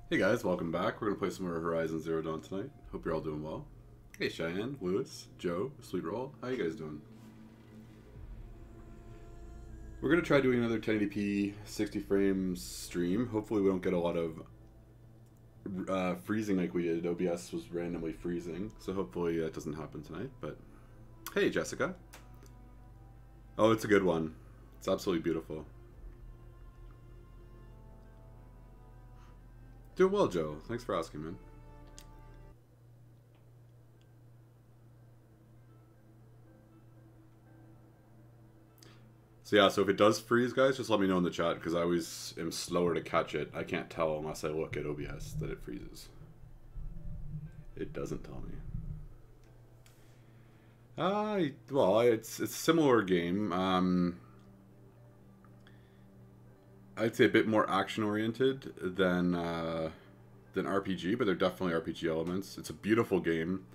Hey guys, welcome back. We're going to play some more Horizon Zero Dawn tonight. Hope you're all doing well. Hey Cheyenne, Lewis, Joe, Sweet Roll, how you guys doing? We're going to try doing another 1080p 60 frames stream. Hopefully we don't get a lot of freezing like we did. OBS was randomly freezing, so hopefully that doesn't happen tonight. But hey Jessica. Oh, it's a good one. It's absolutely beautiful. Doing well, Joe. Thanks for asking, man. So yeah, so if it does freeze, guys, just let me know in the chat, because I always am slower to catch it. I can't tell unless I look at OBS that it freezes. It doesn't tell me. Well, it's a similar game. I'd say a bit more action-oriented than RPG, but they're definitely RPG elements. It's a beautiful game.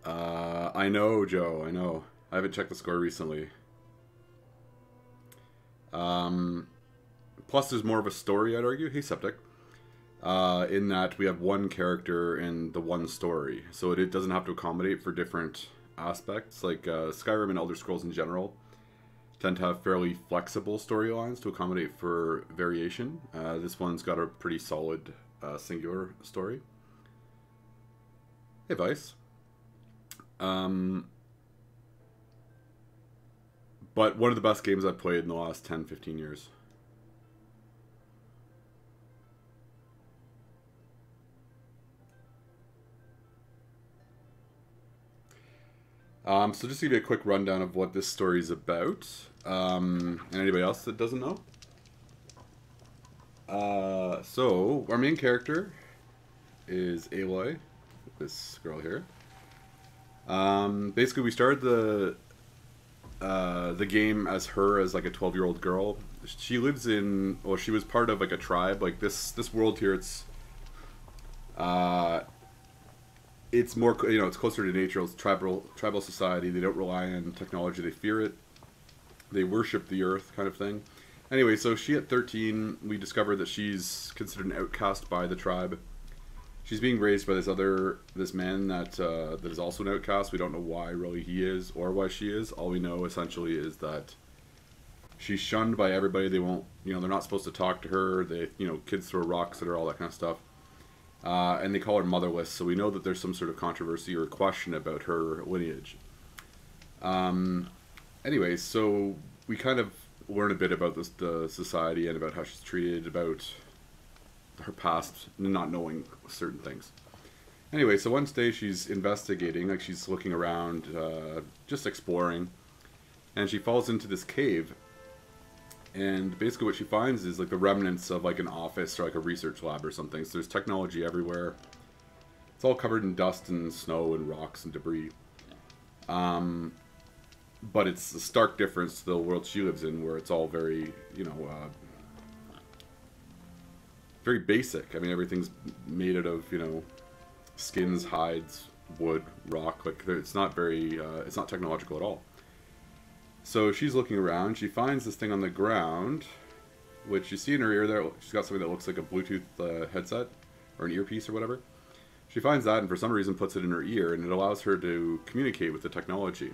I know, Joe, I know. I haven't checked the score recently. Plus, there's more of a story, I'd argue. Hey, Septic. In that we have one character in the one story. So it doesn't have to accommodate for different aspects. Like Skyrim and Elder Scrolls in general tend to have fairly flexible storylines to accommodate for variation. This one's got a pretty solid singular story. Hey, Vice. But one of the best games I've played in the last 10-15 years. So just to give you a quick rundown of what this story is about, and anybody else that doesn't know. So our main character is Aloy, this girl here. Basically, we started the game as her as like a 12-year-old girl. She lives in, well, she was part of like a tribe. Like this world here, it's more, you know, it's closer to nature. It's tribal society. They don't rely on technology. They fear it. They worship the earth, kind of thing. Anyway, so she at 13, we discovered that she's considered an outcast by the tribe. She's being raised by this man that is also an outcast. We don't know why really he is or why she is. All we know essentially is that she's shunned by everybody. They won't, you know, they're not supposed to talk to her. They, you know, kids throw rocks at her, all that kind of stuff. And they call her motherless, so we know that there's some sort of controversy or question about her lineage. Anyway, so we kind of learn a bit about the society and about how she's treated, about her past, not knowing certain things. Anyway, so one day she's investigating, like she's looking around, just exploring, and she falls into this cave. And basically what she finds is like the remnants of like an office or like a research lab or something. So there's technology everywhere. It's all covered in dust and snow and rocks and debris. But it's a stark difference to the world she lives in, where it's all very, you know, very basic. I mean, everything's made out of, you know, skins, hides, wood, rock. Like it's not very, it's not technological at all. So she's looking around, she finds this thing on the ground, which you see in her ear there, she's got something that looks like a Bluetooth headset, or an earpiece or whatever. She finds that and for some reason puts it in her ear, and it allows her to communicate with the technology.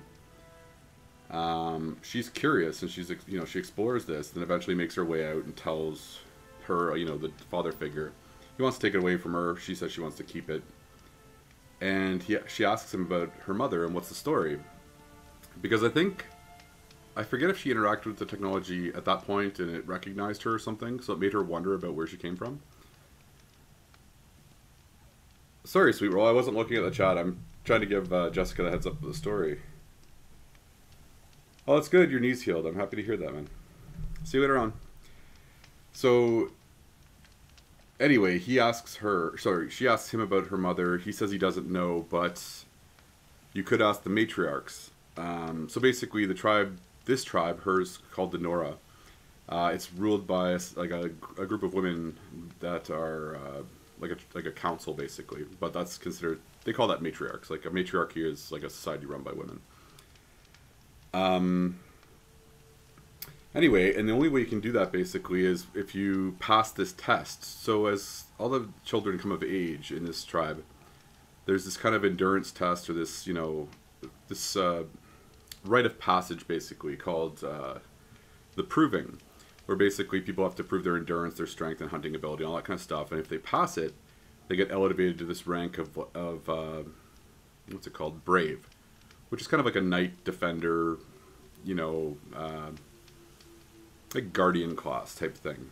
She's curious, and she's, you know, she explores this, and eventually makes her way out and tells her, you know, the father figure. He wants to take it away from her, she says she wants to keep it. And she asks him about her mother and what's the story. Because I forget if she interacted with the technology at that point and it recognized her or something, so it made her wonder about where she came from. Sorry, Sweet Roll, I wasn't looking at the chat. I'm trying to give Jessica the heads up of the story. Oh, that's good. Your knee's healed. I'm happy to hear that, man. See you later on. So, anyway, she asks him about her mother. He says he doesn't know, but you could ask the matriarchs. So basically, this tribe, hers, called the Nora, it's ruled by like a group of women that are like a council, basically. But that's considered, they call that matriarchs. Like a matriarchy is like a society run by women. Anyway, and the only way you can do that basically is if you pass this test. So as all the children come of age in this tribe, there's this kind of endurance test, or this, this rite of passage basically called the proving, where basically people have to prove their endurance, their strength, and hunting ability, all that kind of stuff. And if they pass it, they get elevated to this rank of what's it called, brave, which is kind of like a knight defender, like guardian class type thing.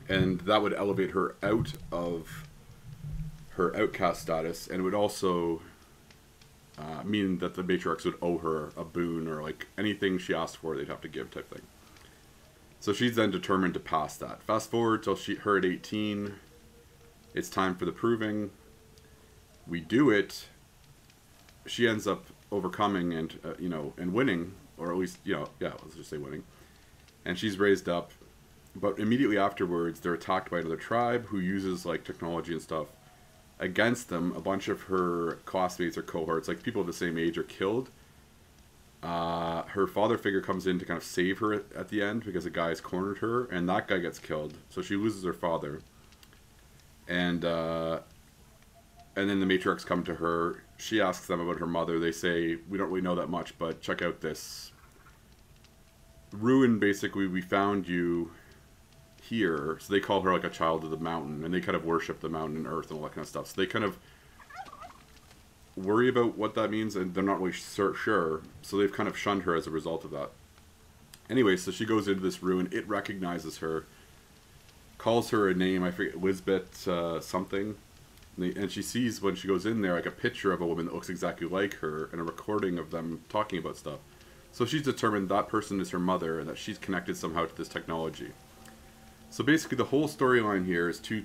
And that would elevate her out of her outcast status, and it would also mean that the matriarchs would owe her a boon, or like anything she asked for they'd have to give type thing. So she's then determined to pass that. Fast forward till her at 18. It's time for the proving. We do it. She ends up overcoming and and winning, or at least let's just say winning. And she's raised up, but immediately afterwards they're attacked by another tribe who uses like technology and stuff against them. A bunch of her classmates or cohorts, like people of the same age, are killed. Her father figure comes in to kind of save her at the end because a guy's cornered her, and that guy gets killed, so she loses her father. And then the matriarchs come to her. She asks them about her mother. They say, we don't really know that much, but check out this ruin. Basically, we found you here. So they call her like a child of the mountain, and they kind of worship the mountain and earth and all that kind of stuff. So they kind of worry about what that means, and they're not really sure. So they've kind of shunned her as a result of that. Anyway, so she goes into this ruin. It recognizes her, calls her a name. I forget, Lisbeth something. And she sees, when she goes in there, like a picture of a woman that looks exactly like her and a recording of them talking about stuff. So she's determined that person is her mother and that she's connected somehow to this technology. So basically the whole storyline here is two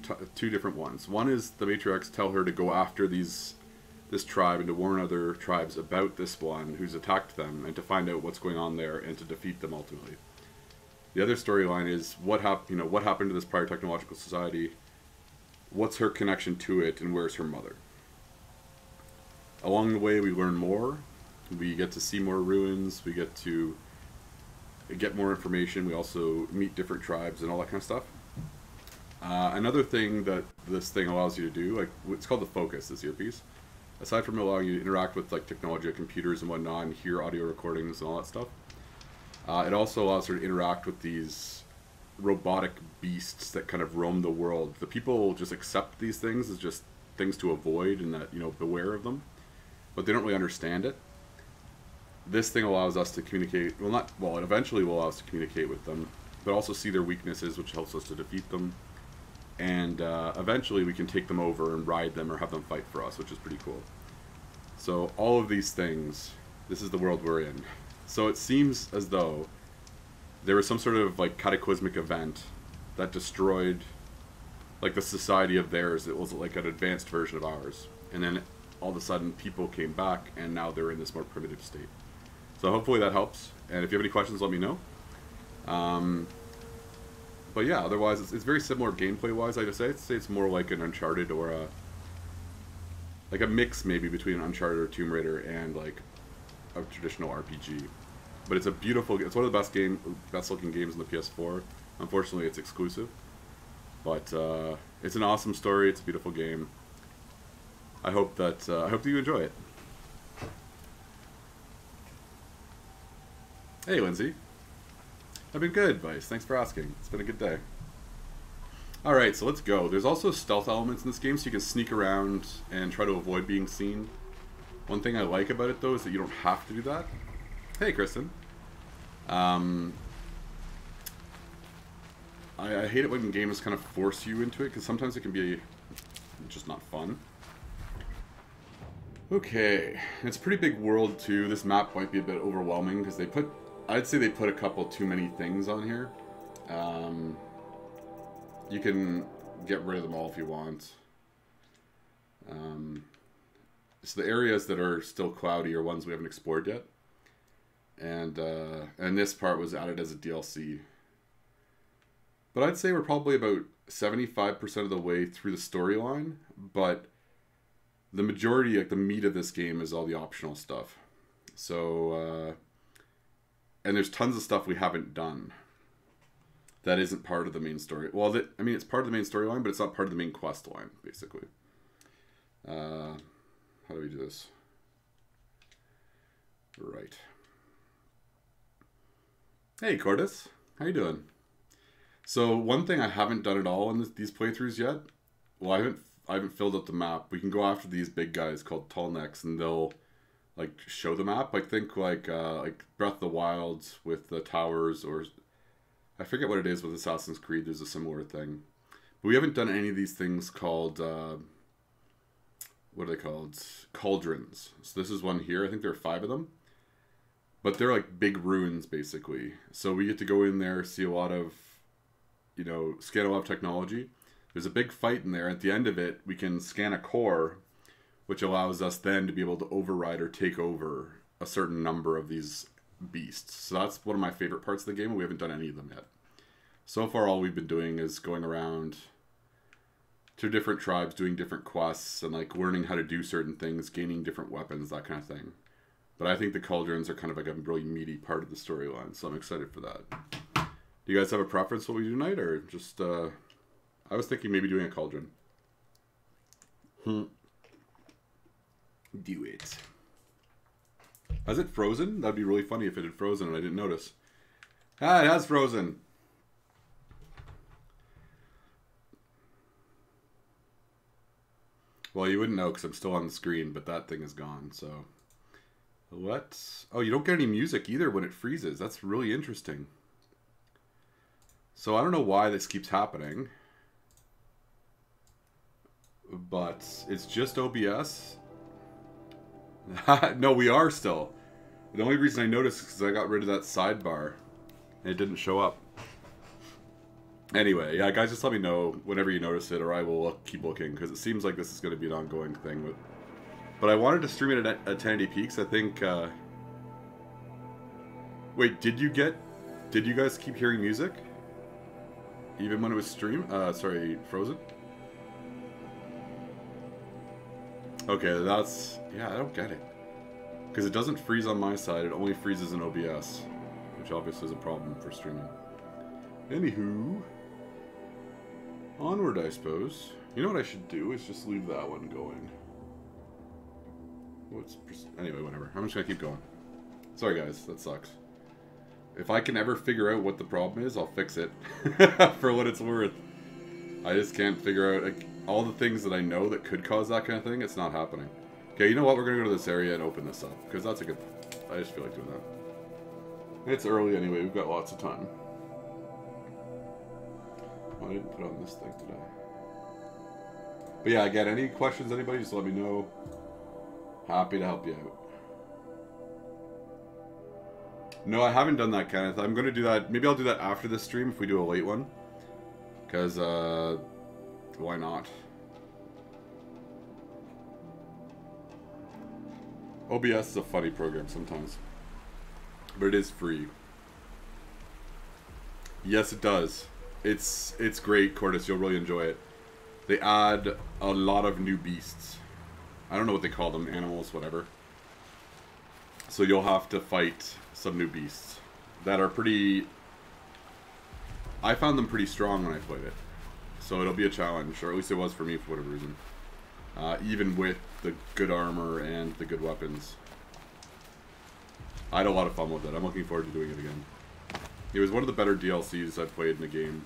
different ones. One is the matriarchs tell her to go after this tribe and to warn other tribes about this one who's attacked them, and to find out what's going on there and to defeat them ultimately. The other storyline is what happened to this prior technological society, what's her connection to it, and where's her mother. Along the way we learn more, we get to see more ruins, we get to get more information, we also meet different tribes and all that kind of stuff. Another thing that this thing allows you to do, like, it's called the Focus, this earpiece. Aside from allowing you to interact with like technology, like computers and whatnot, and hear audio recordings and all that stuff, it also allows her to interact with these robotic beasts that kind of roam the world. The people just accept these things as just things to avoid, and that, beware of them, but they don't really understand it. This thing allows us to communicate, it eventually will allow us to communicate with them, but also see their weaknesses, which helps us to defeat them. And eventually we can take them over and ride them or have them fight for us, which is pretty cool. So all of these things, this is the world we're in. So it seems as though there was some sort of like cataclysmic event that destroyed like the society of theirs. It was like an advanced version of ours. And then all of a sudden people came back, and now they're in this more primitive state. So hopefully that helps. And if you have any questions, let me know. But yeah, otherwise it's very similar gameplay-wise. I'd say it's more like an Uncharted, or like a mix maybe between an Uncharted or Tomb Raider and like a traditional RPG. But it's it's one of the best looking games on the PS4. Unfortunately, it's exclusive. But it's an awesome story. It's a beautiful game. I hope that you enjoy it. Hey, Lindsay. I've been good, Vice. Thanks for asking. It's been a good day. Alright, so let's go. There's also stealth elements in this game, so you can sneak around and try to avoid being seen. One thing I like about it, though, is that you don't have to do that. Hey, Kristen. I hate it when games kind of force you into it, because sometimes it can be just not fun. Okay, it's a pretty big world, too. This map might be a bit overwhelming, because I'd say they put a couple too many things on here. You can get rid of them all if you want. So the areas that are still cloudy are ones we haven't explored yet. And this part was added as a DLC. But I'd say we're probably about 75% of the way through the storyline, but the majority, like the meat of this game, is all the optional stuff. So, and there's tons of stuff we haven't done. that isn't part of the main story. Well, I mean, it's part of the main storyline, but it's not part of the main quest line, basically. How do we do this? Right. Hey, Cordis. How you doing? So, one thing I haven't done at all in these playthroughs yet, well, I haven't filled out the map. We can go after these big guys called tall necks, and they'll like show the map. I think like Breath of the Wild with the towers, or I forget what it is with Assassin's Creed. There's a similar thing, but we haven't done any of these things called what are they called? Cauldrons. So this is one here. I think there are 5 of them, but they're like big ruins basically. So we get to go in there, see a lot of, you know, scan a lot of technology. There's a big fight in there. At the end of it, we can scan a core, which allows us then to be able to override or take over a certain number of these beasts. So that's one of my favorite parts of the game, and we haven't done any of them yet. So far, all we've been doing is going around to different tribes, doing different quests, and like learning how to do certain things, gaining different weapons, that kind of thing. But I think the cauldrons are kind of like a really meaty part of the storyline, so I'm excited for that. Do you guys have a preference what we do tonight, or just... I was thinking maybe doing a cauldron. Do it. Has it frozen? That'd be really funny if it had frozen and I didn't notice. Ah, it has frozen. Well, you wouldn't know because I'm still on the screen, but that thing is gone, so... What? Oh, you don't get any music either when it freezes. That's really interesting. So I don't know why this keeps happening. But it's just OBS. No, we are still. The only reason I noticed is because I got rid of that sidebar. And it didn't show up. Anyway, yeah, guys, just let me know whenever you notice it, or I will keep looking, because it seems like this is going to be an ongoing thing. But I wanted to stream it at 1080p, because I think... Wait, did you guys keep hearing music? Even when it was frozen? Okay, that's... Yeah, I don't get it. Because it doesn't freeze on my side, it only freezes in OBS. Which obviously is a problem for streaming. Anywho... Onward, I suppose. You know what I should do is just leave that one going. Anyway, whatever. I'm just gonna keep going. Sorry guys, that sucks. If I can ever figure out what the problem is, I'll fix it. For what it's worth. I just can't figure out... Like, all the things that I know that could cause that kind of thing, it's not happening. Okay, you know what? We're going to go to this area and open this up. Because that's a good... I just feel like doing that. It's early anyway. We've got lots of time. Oh, I didn't put on this thing, did I? But yeah, again, any questions, anybody, just let me know. Happy to help you out. No, I haven't done that, Kenneth. I'm going to do that. Maybe I'll do that after this stream if we do a late one. Because, why not? OBS is a funny program sometimes. But it is free. Yes, it does. It's great, Cordis. You'll really enjoy it. They add a lot of new beasts. I don't know what they call them. Animals, whatever. So you'll have to fight some new beasts that are pretty... I found them pretty strong when I played it. So it'll be a challenge, or at least it was for me for whatever reason. Even with the good armor and the good weapons. I had a lot of fun with it. I'm looking forward to doing it again. It was one of the better DLCs I've played in a game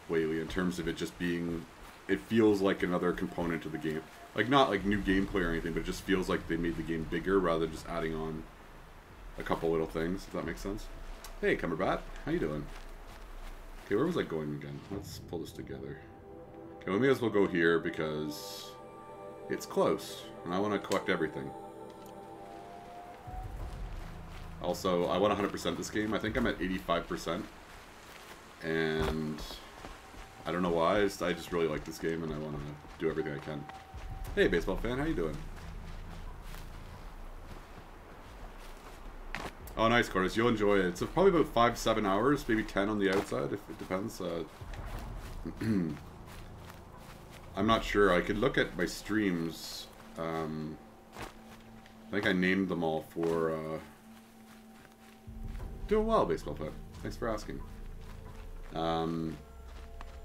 lately, in terms of it just being... It feels like another component to the game. Like, not like new gameplay or anything, but it just feels like they made the game bigger rather than just adding on a couple little things, if that makes sense. Hey, Cumberbat. How you doing? Okay, where was I going again? Let's pull this together. Okay, we may as well go here because it's close, and I want to collect everything. Also, I want 100% this game. I think I'm at 85%. And I don't know why, I just really like this game and I want to do everything I can. Hey, baseball fan, how you doing? Oh, nice, Cordis. You'll enjoy it. It's probably about 5-7 hours, maybe 10 on the outside, if it depends. I'm not sure. I could look at my streams. I think I named them all for... Doing well, baseball fan. Thanks for asking. What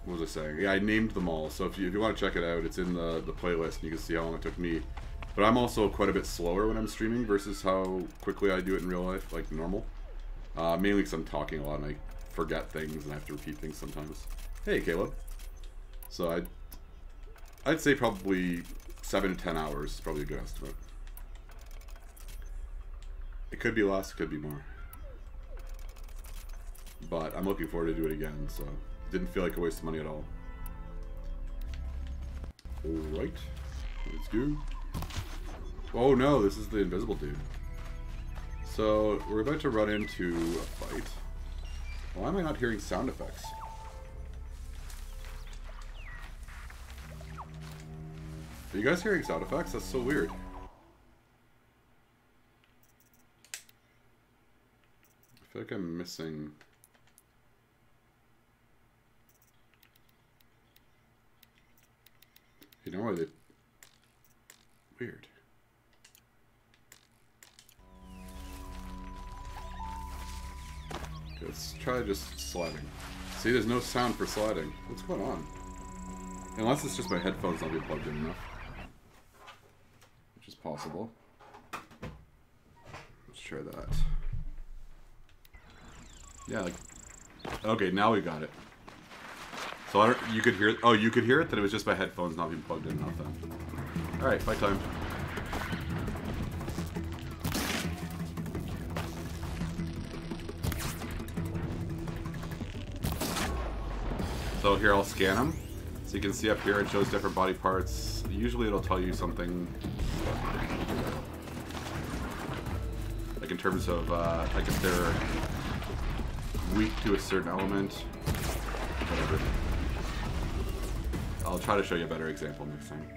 was I saying? Yeah, I named them all. So if you want to check it out, it's in the playlist, and you can see how long it took me. But I'm also quite a bit slower when I'm streaming versus how quickly I do it in real life, like normal. Mainly because I'm talking a lot and I forget things and I have to repeat things sometimes. Hey, Caleb. So I'd say probably 7 to 10 hours is probably a good estimate. It could be less, it could be more. But I'm looking forward to do it again, so it didn't feel like a waste of money at all. Alright, let's go. Oh no, this is the invisible dude. So, we're about to run into a fight. Why am I not hearing sound effects? Are you guys hearing sound effects? That's so weird. I feel like I'm missing... You know why they... Weird. Let's try just sliding. See, there's no sound for sliding. What's going on? Unless it's just my headphones not being plugged in enough. Which is possible. Let's try that. Yeah, like... Okay, now we got it. So I don't... You could hear it... Oh, you could hear it? Then it was just my headphones not being plugged in enough then. Alright, fight time. So here, I'll scan them. So you can see up here, it shows different body parts. Usually it'll tell you something... Like in terms of, like if they're weak to a certain element. Whatever. I'll try to show you a better example next time.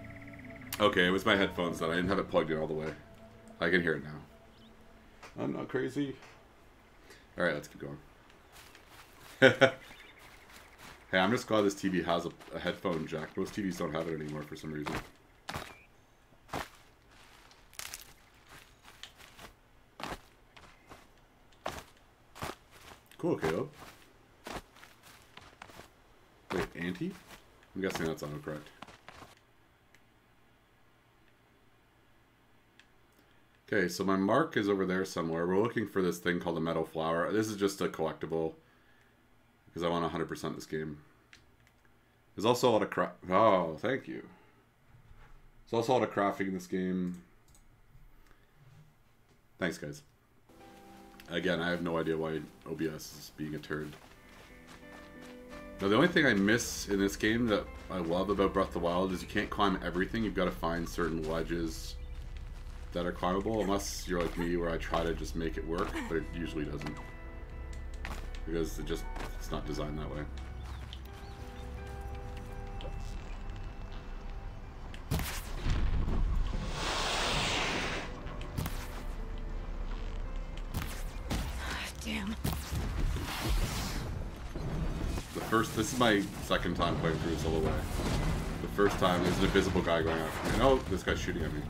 Okay, it was my headphones that I didn't have it plugged in all the way. I can hear it now. I'm not crazy. Alright, let's keep going. Hey, I'm just glad this TV has a headphone jack. Most TVs don't have it anymore for some reason. Cool, Caleb. Wait, anti? I'm guessing that's autocorrect. Okay, so my mark is over there somewhere. We're looking for this thing called a metal flower. This is just a collectible. Because I want 100% this game. There's also a lot of Oh, thank you. There's also a lot of crafting in this game. Thanks, guys. Again, I have no idea why OBS is being a turd. Now, the only thing I miss in this game that I love about Breath of the Wild is you can't climb everything. You've got to find certain ledges that are climbable, unless you're like me, where I try to just make it work, but it usually doesn't. Because it's not designed that way. Damn. This is my second time playing through this all the way. The first time, there's an invisible guy going after me. And oh, this guy's shooting at me.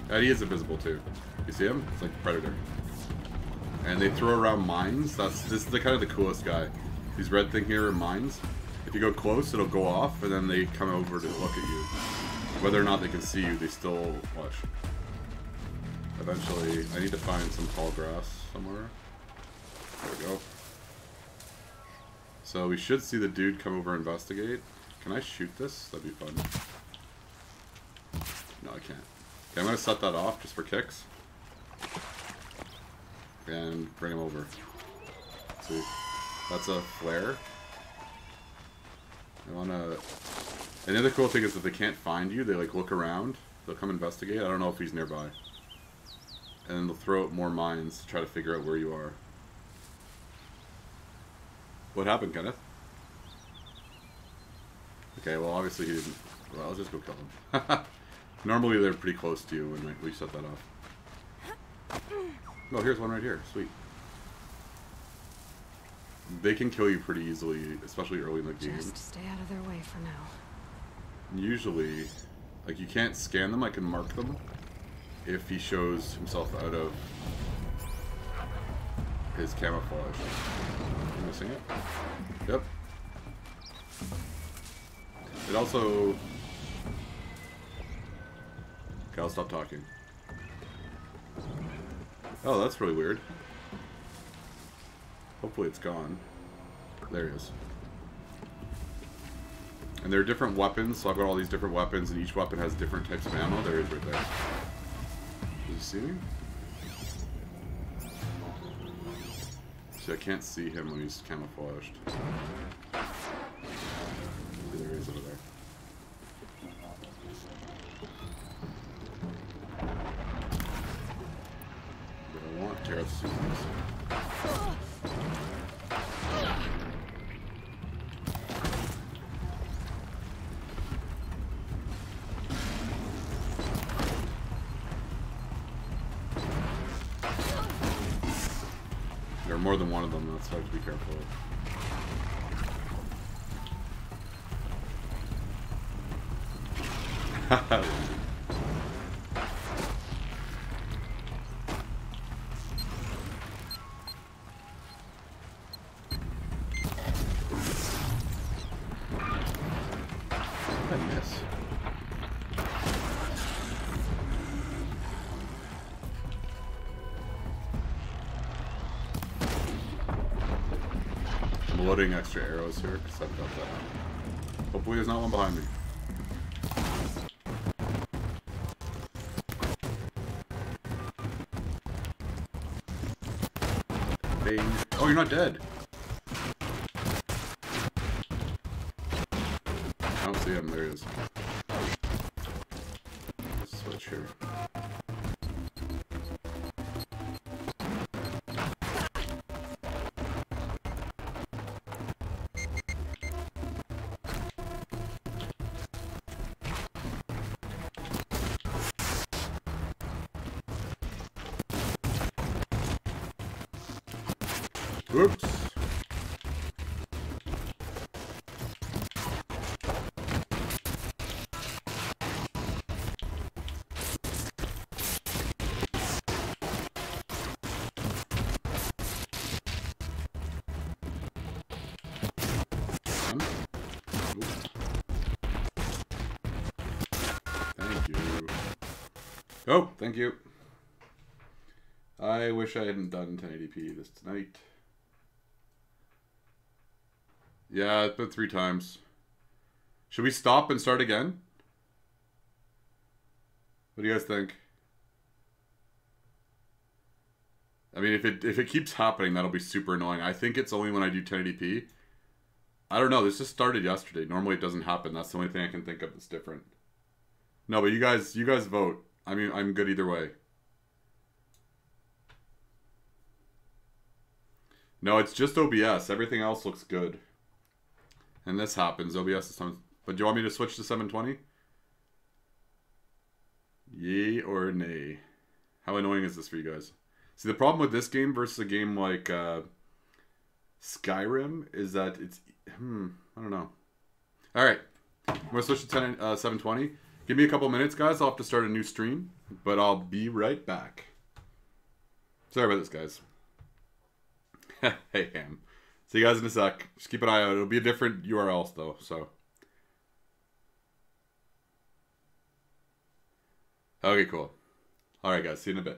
And he is invisible too. You see him? It's like a predator. And they throw around mines. This is the kind of the coolest guy. These red thing here are mines. If you go close, it'll go off, and then they come over to look at you. Whether or not they can see you, they still watch. Eventually, I need to find some tall grass somewhere. There we go. So we should see the dude come over and investigate. Can I shoot this? That'd be fun. No, I can't. Okay, I'm gonna set that off just for kicks. And bring him over. Let's see. That's a flare. I wanna... And the other cool thing is that they can't find you, they like look around. They'll come investigate. I don't know if he's nearby. And then they'll throw out more mines to try to figure out where you are. What happened, Kenneth? Okay, well obviously he didn't... Well, I'll just go kill him. Normally they're pretty close to you when we set that off. Oh, here's one right here. Sweet. They can kill you pretty easily, especially early in the game. Just stay out of their way for now. Usually, like you can't scan them, I can mark them if he shows himself out of his camouflage. Am I missing it? Yep. It also... Okay, I'll stop talking. Oh, that's really weird. Hopefully it's gone. There he is. And there are different weapons, so I've got all these different weapons, and each weapon has different types of ammo. There he is right there. Does he see me? See, I can't see him when he's camouflaged. There he is over there. But I want Tara to see this. There are more than one of them, that's why I have to be careful of. I miss. I'm loading extra arrows here because I've got that. Hopefully there's not one behind me. Bang. Oh, you're not dead. I don't see him. There he is. Let's switch here. Whoops. Thank you. Oh, thank you. I wish I hadn't done 1080p this tonight. Yeah, it's been 3 times. Should we stop and start again? What do you guys think? I mean, if it keeps happening, that'll be super annoying. I think it's only when I do 1080p. I don't know. This just started yesterday. Normally it doesn't happen. That's the only thing I can think of that's different. No, but you guys vote. I mean, I'm good either way. No, it's just OBS. Everything else looks good. And this happens. OBS is sometimes... But do you want me to switch to 720? Yay or nay? How annoying is this for you guys? See, the problem with this game versus a game like Skyrim is that it's... I don't know. Alright. I'm going to switch to 720. Give me a couple minutes, guys. I'll have to start a new stream. But I'll be right back. Sorry about this, guys. Hey, Ham. See you guys in a sec. Just keep an eye out. It'll be a different URL, though, so... Okay, cool. Alright, guys. See you in a bit.